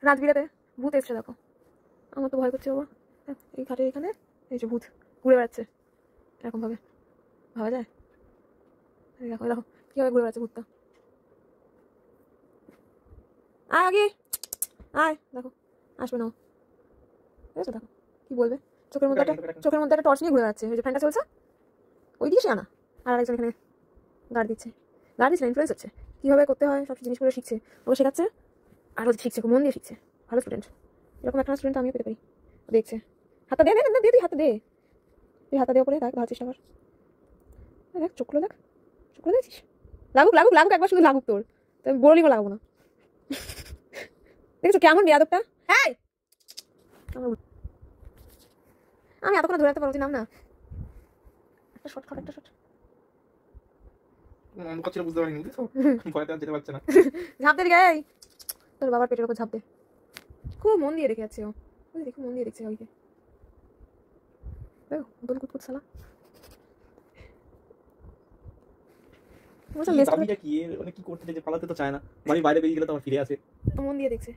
রাত বিরাতে ভূত এসছে দেখো, আমার তো ভয় করছে বাবা। এই খাটে এখানে এই যে ভূত ঘুরে বেড়াচ্ছে, এরকম ভাবে ভাবা যায়? দেখো দেখো কীভাবে ঘুরে বেড়াচ্ছে ভূতটা। আয় আগে আয়, দেখো আসবে না, ঠিক আছে? দেখো কি বলবে, চোখের মধ্যে একটা টর্চ নিয়ে ঘুরে বেড়াচ্ছে, ওই যে ফ্যানটা চলছে ওই দিকে সে আনা। আর আরেকজন এখানে গার্ড দিচ্ছে না, ইনফ্লুয়েন্স হচ্ছে কীভাবে করতে হয়, সব জিনিসগুলো শিখছে, ওকে শেখাচ্ছে, আরও শিখছে, খুব মন দিয়ে শিখছে, ভালো স্টুডেন্ট। এরকম একটা স্টুডেন্ট আমিও পেতে পারি। দেখছে, হাতটা দে দে দে, তুই হাতটা দে, তুই হাতটা দেওয়া পরে দেখ, ভালো চেষ্টা কর, দেখ চোখগুলো দেখ, চোখগুলো দেখছিস, লাগুক লাগুক লাগুক, একবার শুধু লাগুক, তোর বোলিংও লাগাবো না। দেখছো কেমন বেয়াদবটা? হ্যাঁ আমি এতক্ষণ ধরে রাখতে পারছি নাম না, একটা শর্ট খাট, একটা শর্ট বুঝতে পারিনি, ভয়তে আর যেতে পারছে না। ঝাঁপ দে দিকে, তোর বাবার পেটের উপর ঝাঁপ দে, খুব মন দিয়ে রেখে যাচ্ছে ও, বুঝলি, খুব মন দিয়ে দেখছে ওইকে, দোল কুতকুত শালা। কি করতে যে পালাতে তো চায় না, বাড়ি বাইরে বেরিয়ে গেলে তো আমার ফিরে আসে। মন দিয়ে দেখছে।